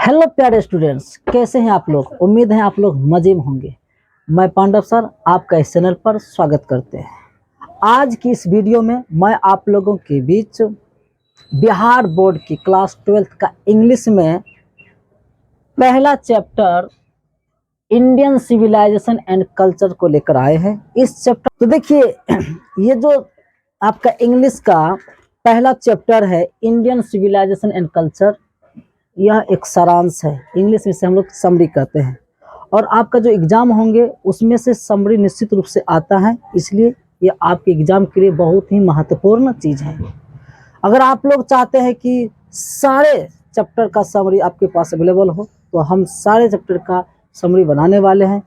Hello प्यारे students, कैसे हैं आप लोग। उम्मीद है आप लोग मजे में होंगे। मैं पांडव सर आपका इस चैनल पर स्वागत करते हैं। आज की इस वीडियो में मैं आप लोगों के बीच बिहार बोर्ड की क्लास 12th का इंग्लिश में पहला chapter Indian civilisation and culture को लेकर आए हैं। इस चैप्टर तो देखिए, ये जो आपका इंग्लिश का पहला चैप्टर है इंडियन सिविलाइजेशन एंड कल्चर, यह एक सारांश है। इंग्लिश में से हम लोग समरी कहते हैं और आपका जो एग्ज़ाम होंगे उसमें से समरी निश्चित रूप से आता है, इसलिए ये आपके एग्ज़ाम के लिए बहुत ही महत्वपूर्ण चीज़ है। अगर आप लोग चाहते हैं कि सारे चैप्टर का समरी आपके पास अवेलेबल हो तो हम सारे चैप्टर का समरी बनाने वाले हैं,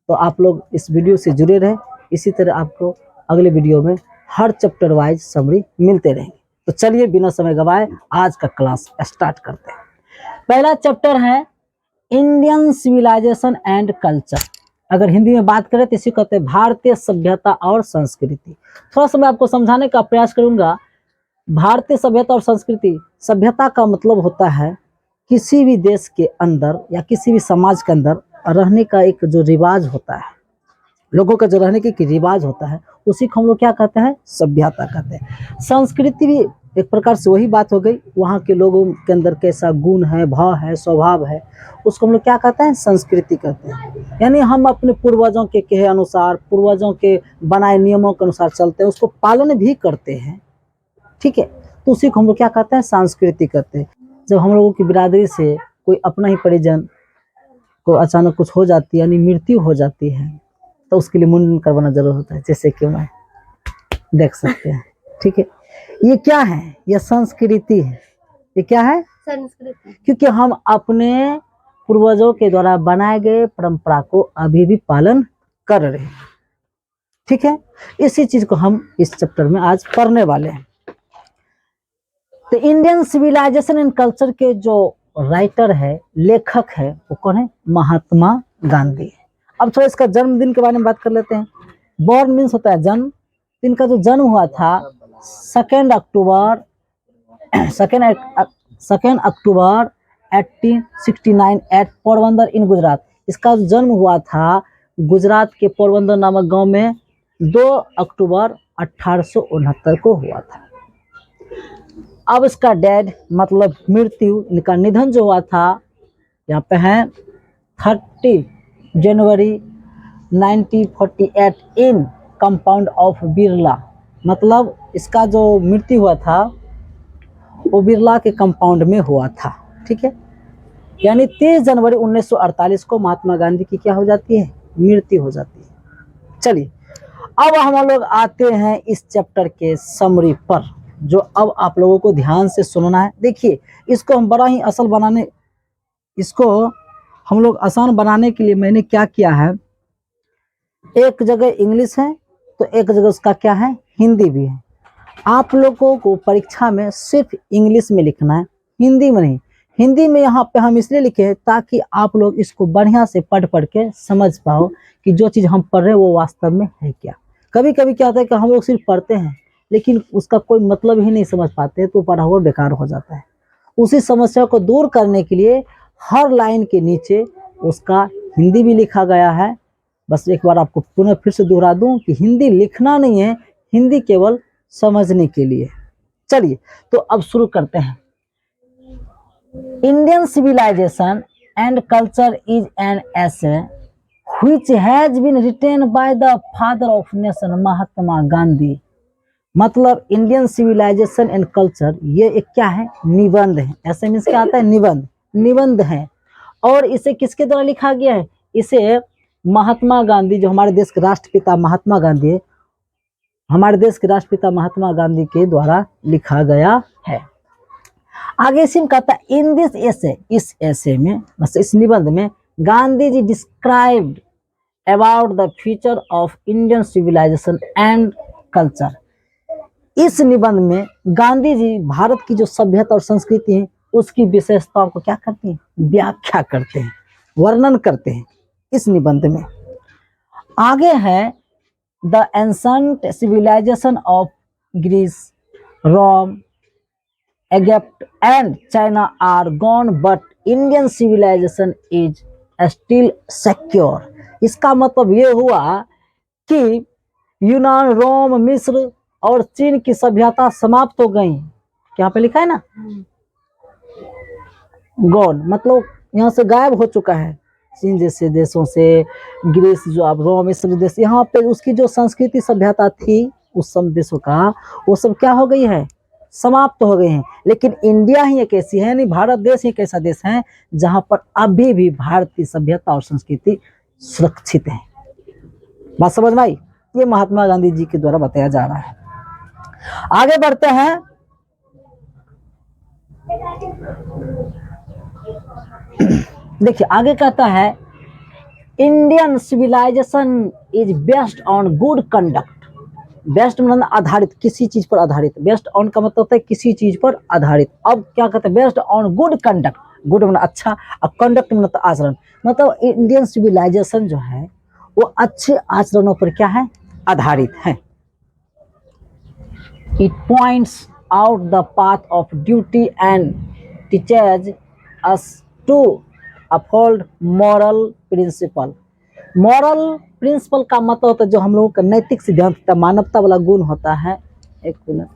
तो आप लोग इस वीडियो से जुड़े रहें। इसी तरह आपको अगले वीडियो में हर चैप्टर वाइज समरी मिलते रहेंगे। तो चलिए बिना समय गवाए आज का क्लास स्टार्ट करते हैं। पहला चैप्टर है इंडियन सिविलाइजेशन एंड कल्चर। अगर हिंदी में बात करें तो इसी कहते हैं भारतीय सभ्यता और संस्कृति। थोड़ा सा मैं आपको समझाने का प्रयास करूंगा। भारतीय सभ्यता और संस्कृति, सभ्यता का मतलब होता है किसी भी देश के अंदर या किसी भी समाज के अंदर रहने का एक जो रिवाज होता है, लोगों का जो रहने की रिवाज होता है, उसी को हम लोग क्या कहते हैं, सभ्यता कहते हैं। संस्कृति भी एक प्रकार से वही बात हो गई, वहाँ के लोगों के अंदर कैसा गुण है, भाव है, स्वभाव है, उसको हम लोग क्या कहते हैं, संस्कृति कहते हैं। यानी हम अपने पूर्वजों के कहे अनुसार, पूर्वजों के बनाए नियमों के अनुसार चलते हैं, उसको पालन भी करते हैं, ठीक है। तो उसी को हम लोग क्या कहते हैं, संस्कृति कहते हैं। जब हम लोगों की बिरादरी से कोई अपना ही परिजन को अचानक कुछ हो जाती है, यानी मृत्यु हो जाती है, तो उसके लिए मुंडन करवाना जरूर होता है, जैसे कि मैं देख सकते हैं, ठीक है। ये क्या है, ये संस्कृति है। ये क्या है, संस्कृति, क्योंकि हम अपने पूर्वजों के द्वारा बनाए गए परंपरा को अभी भी पालन कर रहे हैं, ठीक है। इसी चीज को हम इस चैप्टर में आज पढ़ने वाले हैं। तो इंडियन सिविलाइजेशन एंड कल्चर के जो राइटर है, लेखक है, वो कौन है, महात्मा गांधी। अब थोड़ा इसका जन्मदिन के बारे में बात कर लेते हैं। बॉर्न मीन्स होता है जन्म। इनका जो जन्म हुआ था 2 अक्टूबर 1869 एट पोरबंदर इन गुजरात। इसका जन्म हुआ था गुजरात के पोरबंदर नामक गांव में 2 अक्टूबर 1869 को हुआ था। अब इसका डेड मतलब मृत्यु, इनका निधन जो हुआ था, यहाँ पे है 30 जनवरी 1948 इन कंपाउंड ऑफ बिरला। मतलब इसका जो मृत्यु हुआ था वो बिरला के कंपाउंड में हुआ था, ठीक है। यानी 30 जनवरी 1948 को महात्मा गांधी की क्या हो जाती है, मृत्यु हो जाती है। चलिए अब हम लोग आते हैं इस चैप्टर के समरी पर, जो अब आप लोगों को ध्यान से सुनना है। देखिए इसको हम बड़ा ही इसको हम लोग आसान बनाने के लिए मैंने क्या किया है, एक जगह इंग्लिश है तो एक जगह उसका क्या है, हिंदी भी है। आप लोगों को परीक्षा में सिर्फ इंग्लिश में लिखना है, हिंदी में नहीं। हिंदी में यहाँ पे हम इसलिए लिखे हैं ताकि आप लोग इसको बढ़िया से पढ़ के समझ पाओ कि जो चीज़ हम पढ़ रहे हैं वो वास्तव में है क्या। कभी कभी क्या होता है कि हम लोग सिर्फ पढ़ते हैं लेकिन उसका कोई मतलब ही नहीं समझ पाते, तो पढ़ा हुआ बेकार हो जाता है। उसी समस्या को दूर करने के लिए हर लाइन के नीचे उसका हिंदी भी लिखा गया है। बस एक बार आपको पुनः फिर से दोहरा दूं कि हिंदी लिखना नहीं है, हिंदी केवल समझने के लिए। चलिए तो अब शुरू करते हैं। Indian civilisation and culture is an essay which has been written by the father of nation Mahatma Gandhi. मतलब इंडियन सिविलाइजेशन एंड कल्चर ये एक क्या है, निबंध है। ऐसे मीन्स क्या आता है, निबंध है। और इसे किसके द्वारा लिखा गया है, इसे महात्मा गांधी, जो हमारे देश के राष्ट्रपिता महात्मा गांधी है, हमारे देश के राष्ट्रपिता महात्मा गांधी के द्वारा लिखा गया है। आगे इसी में कहता है इन दिस एसे, इस एसे में, मतलब इस निबंध में, Gandhi ji described about the future of Indian civilisation and culture. इस निबंध में गांधी जी भारत की जो सभ्यता और संस्कृति है उसकी विशेषताओं को क्या करते हैं, व्याख्या करते हैं, वर्णन करते हैं इस निबंध में। आगे है the ancient civilization of Greece, Rome Egypt and China are gone, but Indian civilization is still secure. इसका मतलब ये हुआ कि यूनान, रोम, मिस्र और चीन की सभ्यता समाप्त हो गई। यहाँ पे लिखा है ना, गॉन मतलब यहाँ से गायब हो चुका है। चीन जैसे देशों से, ग्रीस जो अब रोम, मिस्र देश, यहाँ पे उसकी जो संस्कृति सभ्यता थी उस सब देशों का, वो सब क्या हो गई है, समाप्त हो गए हैं। लेकिन इंडिया ही एक ऐसी है, नहीं भारत देश ही एक ऐसा देश है जहां पर अभी भी भारत की सभ्यता और संस्कृति सुरक्षित है। बात समझ में आई? ये महात्मा गांधी जी के द्वारा बताया जा रहा है। आगे बढ़ते हैं। देखिए आगे कहता है, Indian civilization is based on good conduct. Best मतलब आधारित, किसी चीज पर आधारित। बेस्ट ऑन का मतलब होता है किसी चीज पर आधारित। अब क्या कहते हैं, based on good conduct. Good मतलब अच्छा और कंडक्ट मतलब आचरण। मतलब इंडियन सिविलाइजेशन जो है वो अच्छे आचरणों पर क्या है, आधारित है। It points out the path of duty and teaches us to uphold moral principle. Moral principle का मतलब होता है जो हम लोगों का नैतिक सिद्धांत होता है, मानवता वाला गुण होता है। एक minute.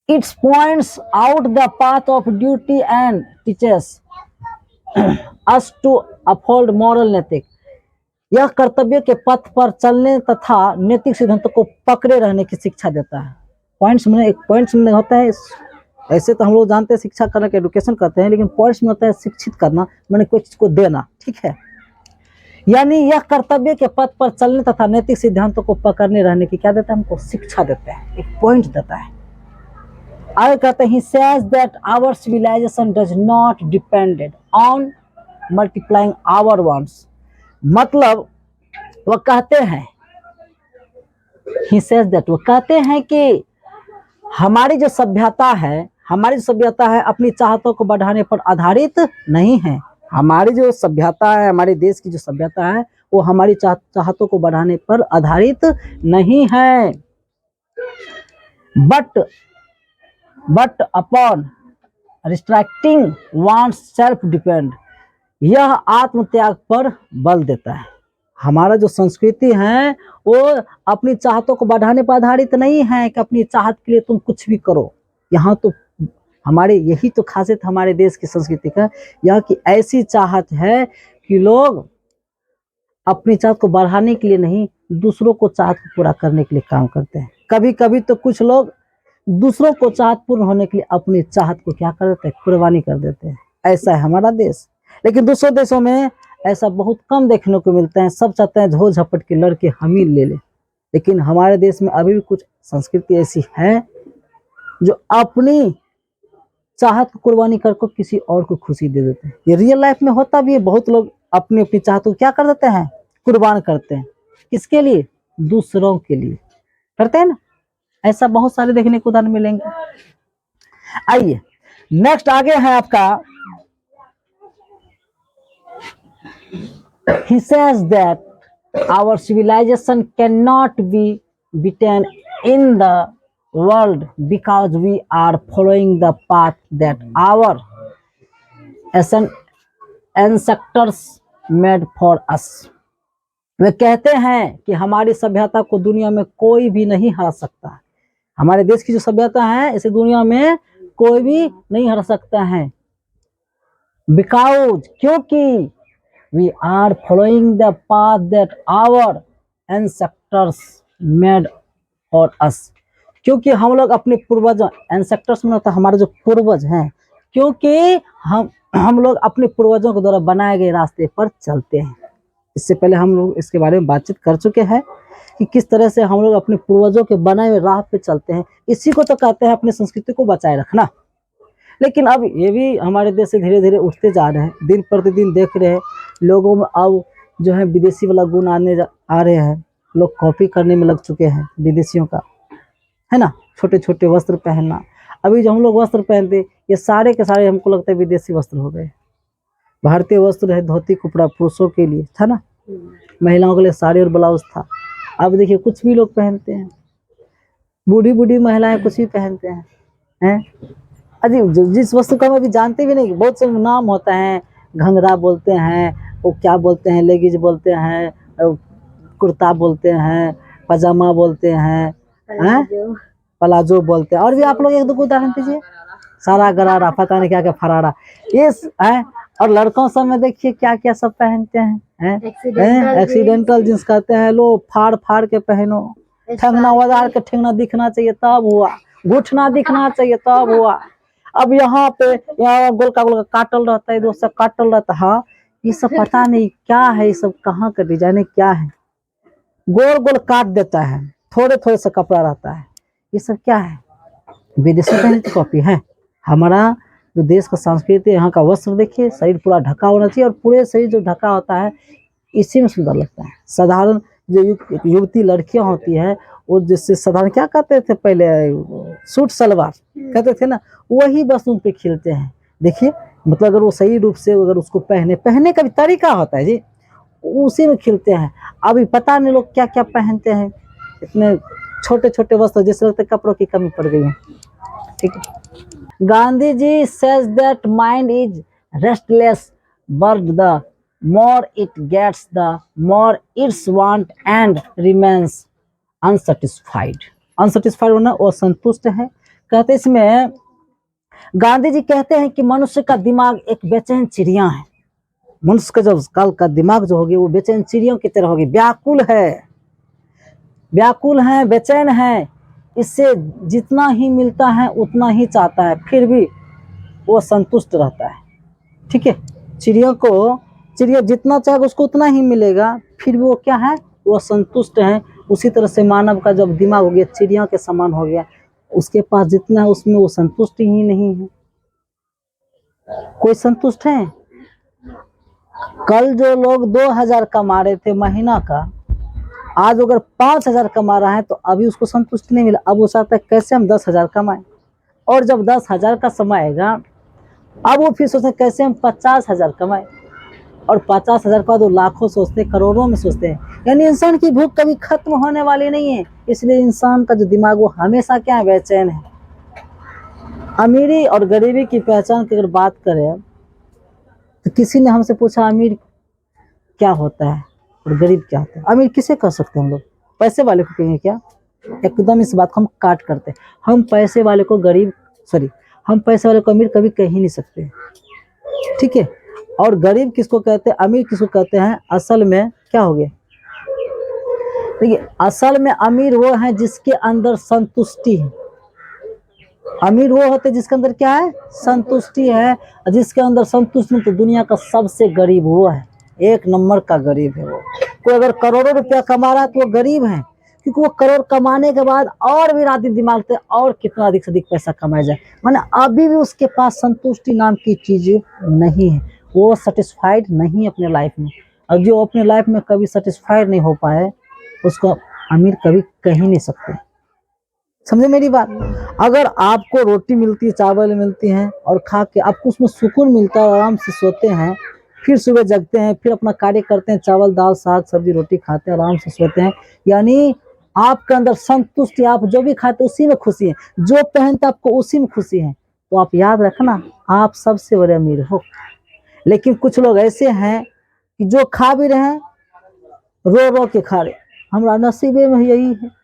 It's points out the path of duty and teachers us to uphold moral, नैतिक। यह कर्तव्य के पथ पर चलने तथा नैतिक सिद्धांतों को पकड़े रहने की शिक्षा देता है। पॉइंट्स में एक पॉइंट्स में होता है, ऐसे तो हम लोग जानते हैं शिक्षा करने के एडुकेशन करते हैं, लेकिन पॉइंट्स में होता है शिक्षित करना, मैंने कोई चीज को देना। ठीक है, यानी यह कर्तव्य के पथ पर चलने तथा नैतिक सिद्धांतों को पकड़ने रहने की क्या देता है, हमको शिक्षा देता है, एक पॉइंट देता है। आगे कहते हैं, he says that our civilization does not depended on multiplying our wants। मतलब वह कहते हैं, he says that, वो कहते हैं कि हमारी जो सभ्यता है अपनी चाहतों को बढ़ाने पर आधारित नहीं है। हमारी जो सभ्यता है, हमारे देश की जो सभ्यता है वो हमारी चाहतों को बढ़ाने पर आधारित नहीं है। But upon restricting wants self depend, यह आत्मत्याग पर बल देता है। हमारा जो संस्कृति है वो अपनी चाहतों को बढ़ाने पर आधारित नहीं है कि अपनी चाहत के लिए तुम कुछ भी करो। यहाँ तो हमारे यही तो खासियत हमारे देश की संस्कृति का, यहाँ की ऐसी चाहत है कि लोग अपनी चाहत को बढ़ाने के लिए नहीं, दूसरों को चाहत को पूरा करने के लिए काम करते हैं। कभी कभी तो कुछ लोग दूसरों को चाहत पूर्ण होने के लिए अपनी चाहत को क्या कर देते हैं, कुर्बानी कर देते हैं। ऐसा है हमारा देश। लेकिन दूसरों देशों में ऐसा बहुत कम देखने को मिलता है। सब चाहते हैं झोल झपट के लड़के हम ही ले ले। लेकिन हमारे देश में अभी भी कुछ संस्कृति ऐसी है जो अपनी चाहत को कुर्बानी करके किसी और को खुशी दे देते हैं। ये रियल लाइफ में होता भी है। बहुत लोग अपनी अपनी चाहत को क्या कर देते हैं, कुर्बान करते हैं। किसके लिए, दूसरों के लिए करते हैं ना। ऐसा बहुत सारे देखने को उदाहरण मिलेंगे। आइए नेक्स्ट आगे है आपका, he says that our civilization cannot be beaten in the world because we are following the path that our ancestors made for us। वे कहते हैं कि हमारी सभ्यता को दुनिया में कोई भी नहीं हरा सकता। हमारे देश की जो सभ्यता है इसे दुनिया में कोई भी नहीं हरा सकता है। बिकॉज, क्योंकि we are following the path that our ancestors made for us। क्योंकि हम लोग अपने पूर्वजों, ancestors में होता है हमारे जो पूर्वज हैं, क्योंकि हम लोग अपने पूर्वजों के द्वारा बनाए गए रास्ते पर चलते हैं। इससे पहले हम लोग इसके बारे में बातचीत कर चुके हैं कि किस तरह से हम लोग अपने पूर्वजों के बनाए हुए राह पे चलते हैं। इसी को तो कहते हैं अपनी संस्कृति को बचाए रखना। लेकिन अब ये भी हमारे देश से धीरे धीरे उठते जा रहे हैं। दिन प्रतिदिन देख रहे हैं लोगों में अब जो है विदेशी वाला गुण आ रहे हैं। लोग कॉपी करने में लग चुके हैं विदेशियों का, है ना। छोटे छोटे वस्त्र पहनना, अभी जो हम लोग वस्त्र पहनते ये सारे के सारे हमको लगता है विदेशी वस्त्र हो गए। भारतीय वस्त्र है धोती कपड़ा पुरुषों के लिए था ना, महिलाओं के लिए साड़ी और ब्लाउज था। अब देखिए कुछ भी लोग पहनते हैं, बूढ़ी बूढ़ी महिलाएं कुछ भी पहनते हैं। हैं? अजी जिस वस्तु को हम अभी जानते भी नहीं, बहुत से नाम होता है, घंघरा बोलते हैं, वो क्या बोलते हैं, लेगीज बोलते हैं, कुर्ता बोलते हैं, पजामा बोलते हैं, प्लाजो बोलते हैं, और भी आप लोग एक दो को उदाहरण दीजिए। सारा गरारा, पता नहीं क्या क्या फरारा, ये है। और लड़कों सब में देखिए क्या क्या सब पहनते हैं, एक्सीडेंटल जींस कहते हैं, लो फाड़ फाड़ के पहनो, ठेंगना वजार के ठेंगना दिखना चाहिए तब हुआ, घुटना दिखना चाहिए तब हुआ। अब यहाँ पे यहाँ गोलका गोलका काटल रहता है, दोस्त काटल रहता है, हाँ ये सब पता नहीं क्या है, ये सब कहाँ का डिजाइन है, क्या है, गोल गोल काट देता है, थोड़े थोड़े सा कपड़ा रहता है, ये सब क्या है? विदेशी पहले की कॉपी है। हमारा जो देश का संस्कृति, यहाँ का वस्त्र देखिए, शरीर पूरा ढका होना चाहिए, और पूरे शरीर जो ढका होता है इसी में सुंदर लगता है। साधारण जो युवती लड़कियां होती है, वो जिससे साधारण क्या कहते थे पहले, सूट सलवार कहते थे ना, वही बस उन पे खिलते हैं। देखिए मतलब अगर वो सही रूप से अगर उसको पहनने का भी तरीका होता है जी, उसी में खिलते हैं। अभी पता नहीं लोग क्या क्या पहनते हैं, इतने छोटे छोटे वस्त्र, जैसे लगता है कपड़ों की कमी पड़ गई है। ठीक है। Gandhi ji says that mind is restless bird, the more it gets the more its want and remains unsatisfied। Unsatisfied होना, वो संतुष्ट है। कहते इसमें गांधी जी कहते हैं कि मनुष्य का दिमाग एक बेचैन चिड़िया है। मनुष्य का जब कल का दिमाग जो होगी वो बेचैन चिड़ियों की तरह होगी, व्याकुल है, बेचैन है, इससे जितना ही मिलता है उतना ही चाहता है, फिर भी वो संतुष्ट रहता है। ठीक है। चिड़िया जितना चाहेगा उसको उतना ही मिलेगा, फिर भी वो क्या है, वो संतुष्ट है। उसी तरह से मानव का जब दिमाग हो गया चिड़िया के समान हो गया, उसके पास जितना है उसमें वो संतुष्ट ही नहीं है। कोई संतुष्ट है? कल जो लोग 2000 कमा रहे थे महीना का, आज अगर 5000 कमा रहा है तो अभी उसको संतुष्ट नहीं मिला, अब वो चाहता है कैसे हम 10,000 कमाएं। और जब 10,000 का समय आएगा, अब वो फिर सोचते कैसे हम 50,000 कमाएं, और 50,000 का तो लाखों सोचते, करोड़ों में सोचते हैं। यानी इंसान की भूख कभी खत्म होने वाली नहीं है, इसलिए इंसान का जो दिमाग वो हमेशा क्या है, बेचैन है। अमीरी और गरीबी की पहचान की अगर बात करें तो किसी ने हमसे पूछा अमीर क्या होता है और गरीब क्या होता है। अमीर किसे कह सकते हैं हम लोग? पैसे वाले को कहेंगे क्या? एकदम इस बात को हम काट करते हैं। हम पैसे वाले को हम पैसे वाले को अमीर कभी कह ही नहीं सकते। ठीक है। और गरीब किसको कहते हैं, अमीर किसको कहते हैं? असल में क्या हो गया, देखिए असल में अमीर वो है जिसके अंदर संतुष्टि है। अमीर वो होते जिसके अंदर क्या है, संतुष्टि है। जिसके अंदर संतुष्टि नहीं तो दुनिया का सबसे गरीब वो है, एक नंबर का गरीब है वो। कोई अगर करोड़ों रुपया कमा रहा है तो वो गरीब है, क्योंकि वो करोड़ कमाने के बाद और भी रात दिन दिमाग से और कितना अधिक से अधिक पैसा कमाया जाए, माने अभी भी उसके पास संतुष्टि नाम की चीज नहीं है, वो सेटिस्फाइड नहीं है अपने लाइफ में। और जो अपने लाइफ में कभी सेटिस्फाइड नहीं हो पाए उसको अमीर कभी कह ही नहीं सकते। समझे मेरी बात? अगर आपको रोटी मिलती है, चावल मिलती हैं और खा के आपको उसमें सुकून मिलता है, आराम से सोते हैं, फिर सुबह जगते हैं, फिर अपना कार्य करते हैं, चावल दाल साग सब्जी रोटी खाते हैं, आराम से सोते हैं, यानी आपके अंदर संतुष्टि, आप जो भी खाते उसी में खुशी है, जो पहनते आपको उसी में खुशी है, तो आप याद रखना आप सबसे बड़े अमीर हो। लेकिन कुछ लोग ऐसे हैं कि जो खा भी रहे हैं रो रो के खा रहे, हमारा नसीबे में यही है।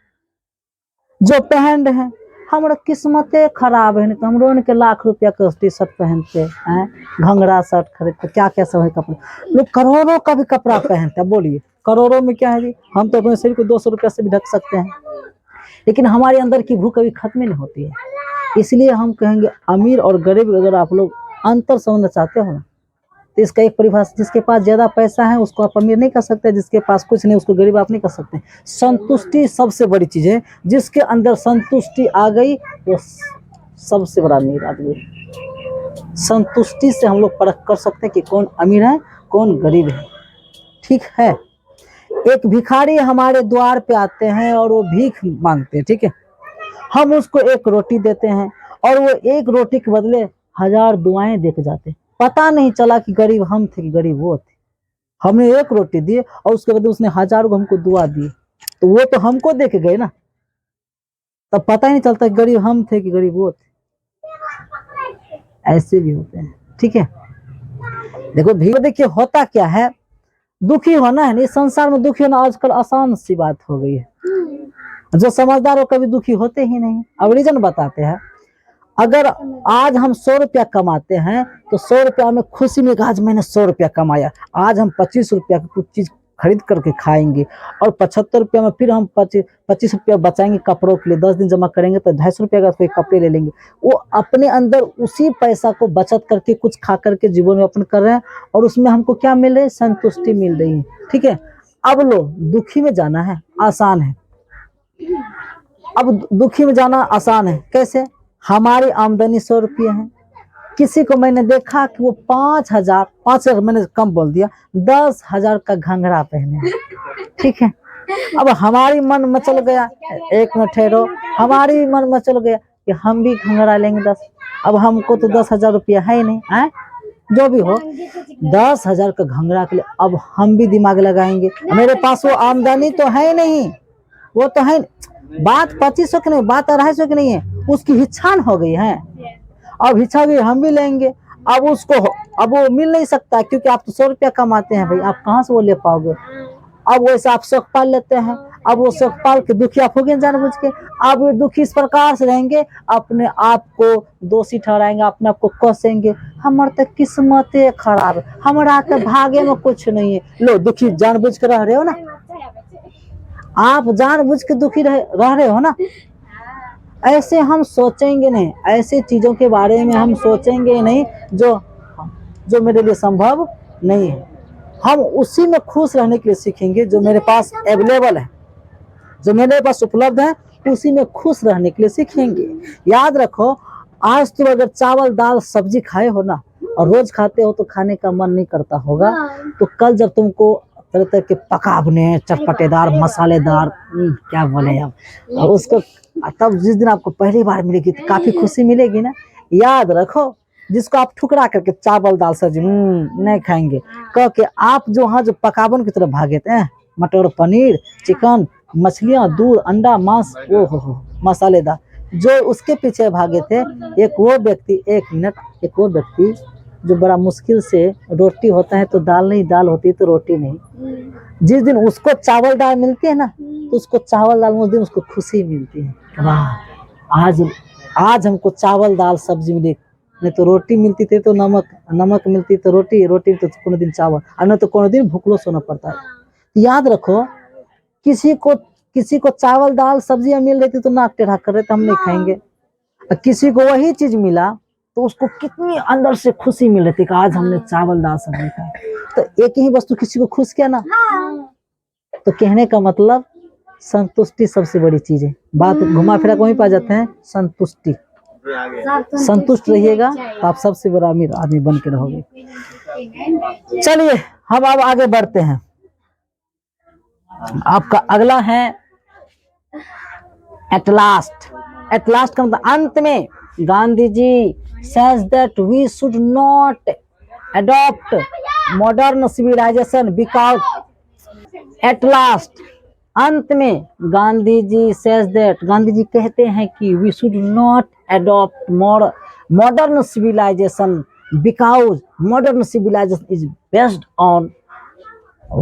जो पहन रहे हैं हमारा किस्मते खराब है, नहीं तो हम रोन के लाख रुपया का टी शर्ट पहनते हैं, घंगरा शर्ट खरीदते, क्या क्या सब है कपड़े। लोग करोड़ों का भी कपड़ा पहनते हैं, बोलिए करोड़ों में क्या है जी? हम तो अपने शरीर को 200 रुपया से भी ढक सकते हैं, लेकिन हमारे अंदर की भूख कभी खत्म नहीं होती है। इसलिए हम कहेंगे अमीर और गरीब अगर आप लोग अंतर समझना चाहते हो ना, तो इसका एक परिभाषा, जिसके पास ज्यादा पैसा है उसको आप अमीर नहीं कर सकते, जिसके पास कुछ नहीं उसको गरीब आप नहीं कर सकते। संतुष्टि सबसे बड़ी चीज है, जिसके अंदर संतुष्टि आ गई वो सबसे बड़ा अमीर आदमी है। संतुष्टि से हम लोग परख कर सकते हैं कि कौन अमीर है कौन गरीब है। ठीक है। एक भिखारी हमारे द्वार पे आते हैं और वो भीख मांगते हैं, ठीक है, हम उसको एक रोटी देते हैं और वो एक रोटी के बदले 1000 दुआएं देके जाते हैं। पता नहीं चला कि गरीब हम थे कि गरीब वो थे। हमने एक रोटी दी और उसके बदले उसने 1000 को हमको दुआ दी, तो वो तो हमको दे के गए ना, तब पता ही नहीं चलता कि गरीब हम थे कि गरीब वो थे। ऐसे भी होते हैं, ठीक है। देखो भीड़, देखिए होता क्या है, दुखी होना है नहीं, संसार में दुखी होना आजकल आसान सी बात हो गई है। जो समझदार हो कभी दुखी होते ही नहीं। अब रीजन बताते हैं, अगर आज हम 100 रुपया कमाते हैं तो 100 रुपया में खुशी में आज मैंने 100 रुपया कमाया, आज हम 25 रुपया की कुछ चीज खरीद करके खाएंगे, और 75 रुपया में फिर हम 25 रुपया बचाएंगे कपड़ों के लिए, 10 दिन जमा करेंगे तो 250 रुपया का कोई कपड़े ले लेंगे। वो अपने अंदर उसी पैसा को बचत करके कुछ खा करके जीवन में अपन कर रहे हैं, और उसमें हमको क्या मिल रही है, संतुष्टि मिल रही है, ठीक है। अब लो, दुखी में जाना है आसान है। अब दुखी में जाना आसान है कैसे, हमारी आमदनी 100 रुपये है, किसी को मैंने देखा कि वो 5,000 मैंने कम बोल दिया, 10,000 का घंघरा पहने, ठीक है। अब हमारी मन मचल गया, एक मिनट ठहरो, हमारी मन मचल गया कि हम भी घंघरा लेंगे 10। अब हमको तो 10,000 रुपया है ही नहीं है, जो भी हो 10,000 का घंघरा के लिए अब हम भी दिमाग लगाएंगे, मेरे पास वो आमदनी तो है नहीं, वो तो है, बात 2500 की नहीं, बात 250 की नहीं है, उसकी हिच्छान हो गई है, अब हिच्छा गई हम भी लेंगे। अब उसको, अब वो मिल नहीं सकता क्योंकि आप तो 100 रुपया कमाते हैं भाई, आप कहाँ से वो ले पाओगे। अब वैसे आप शौक पाल लेते हैं, अब वो शौक पाल के दुखी आप हो गए जानबूझ के, अब वो दुखी इस प्रकार से रहेंगे, अपने आप को दोषी ठहराएंगे, अपने आप को कोसेंगे, हमारे तो किस्मतें खराब, हमारा के भागे में कुछ नहीं है। लो, दुखी जानबूझ के रह रहे हो ना, आप जानबूझ के दुखी रह रहे हो ना। ऐसे हम सोचेंगे नहीं, ऐसे चीजों के बारे में हम सोचेंगे नहीं जो मेरे लिए संभव नहीं है। हम उसी में खुश रहने के लिए सीखेंगे जो मेरे पास अवेलेबल है, जो मेरे पास उपलब्ध है, उसी में खुश रहने के लिए सीखेंगे। याद रखो, आज तुम अगर चावल दाल सब्जी खाए हो ना, और रोज खाते हो तो खाने का मन नहीं करता होगा, तो कल जब तुमको तरह तरह के पकावने, चटपटेदार, मसालेदार, क्या बोले अब, उसको तब जिस दिन आपको पहली बार मिलेगी तो काफी खुशी मिलेगी ना। याद रखो, जिसको आप ठुकरा करके चावल दाल सब्जी नहीं खाएंगे, कह के आप जो हाँ जो पकावन की तरफ भागे थे, मटर पनीर चिकन मछलियां दूध अंडा मांस, वो हो मसालेदार, जो उसके पीछे भागे थे, एक वो व्यक्ति, एक वो व्यक्ति जो बड़ा मुश्किल से, रोटी होता है तो दाल नहीं, दाल होती है तो रोटी नहीं, जिस दिन उसको चावल दाल मिलती है ना, तो उसको चावल दाल, उस दिन उसको खुशी मिलती है, वाह आज हमको चावल दाल सब्जी मिली, नहीं तो रोटी मिलती थी तो नमक मिलती तो रोटी तो कोनो दिन चावल, और नहीं तो कोनो दिन भूखलो सोना पड़ता है। याद रखो, किसी को चावल दाल सब्जियां मिल रही थी तो नाक टेढ़ा कर रहे थे, हम नहीं खाएंगे, और किसी को वही चीज मिला तो उसको कितनी अंदर से खुशी मिल रही थी कि आज हमने चावल दाल सब्जी खाई। तो एक ही वस्तु किसी को खुश किया ना, तो कहने का मतलब संतुष्टि सबसे बड़ी चीज है। बात घुमा फिरा वहीं पा जाते हैं, संतुष्टि। संतुष्ट रहिएगा तो आप सबसे बड़ा अमीर आदमी बन के रहोगे। चलिए हम अब आगे बढ़ते हैं। आपका अगला है एट लास्ट का मतलब अंत में। गांधी जी says that we should not adopt modern civilization because at last, अंत में गांधी जी says that, गांधी जी कहते हैं कि we should not adopt modern civilization because modern civilization is based on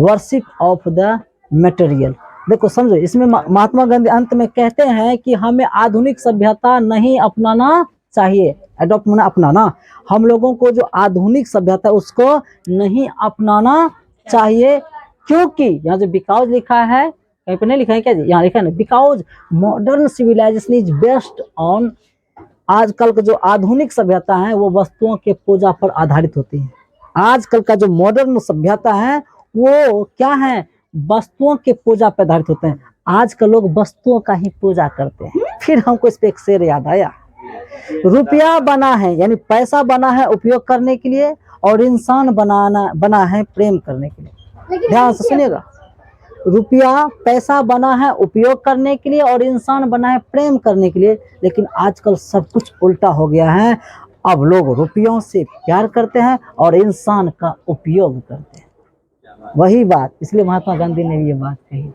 worship of the material। देखो समझो, इसमें महात्मा गांधी अंत में कहते हैं कि हमें आधुनिक सभ्यता नहीं अपनाना चाहिए। एडॉप्ट माना अपनाना, हम लोगों को जो आधुनिक सभ्यता उसको नहीं अपनाना चाहिए, क्योंकि यहाँ जो बिकॉज लिखा है, कहीं पे नहीं लिखा है क्या जी, यहाँ लिखा है ना, because modern civilization is based on, आजकल का जो आधुनिक सभ्यता है वो वस्तुओं के पूजा पर आधारित होती है। आजकल का जो मॉडर्न सभ्यता है वो क्या है, वस्तुओं के पूजा पर आधारित होते हैं। आजकल लोग वस्तुओं का ही पूजा करते हैं। फिर हमको इस पे एक शेर याद आया, रुपया बना है यानी पैसा बना है उपयोग करने के लिए, और इंसान बना है प्रेम करने के लिए। ध्यान से सुनिएगा, रुपया पैसा बना है उपयोग करने के लिए और इंसान बना है प्रेम करने के लिए। लेकिन आजकल सब कुछ उल्टा हो गया है, अब लोग रुपयों से प्यार करते हैं और इंसान का उपयोग करते हैं। वही बात, इसलिए महात्मा गांधी ने ये बात कही थी।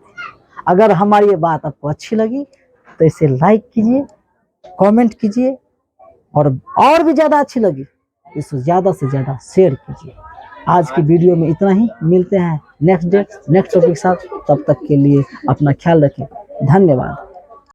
अगर हमारी ये बात आपको अच्छी लगी तो इसे लाइक कीजिए, कमेंट कीजिए, और भी ज्यादा अच्छी लगी इसको ज़्यादा से ज़्यादा शेयर कीजिए। आज की वीडियो में इतना ही, मिलते हैं नेक्स्ट टॉपिक के साथ। तब तक के लिए अपना ख्याल रखें। धन्यवाद।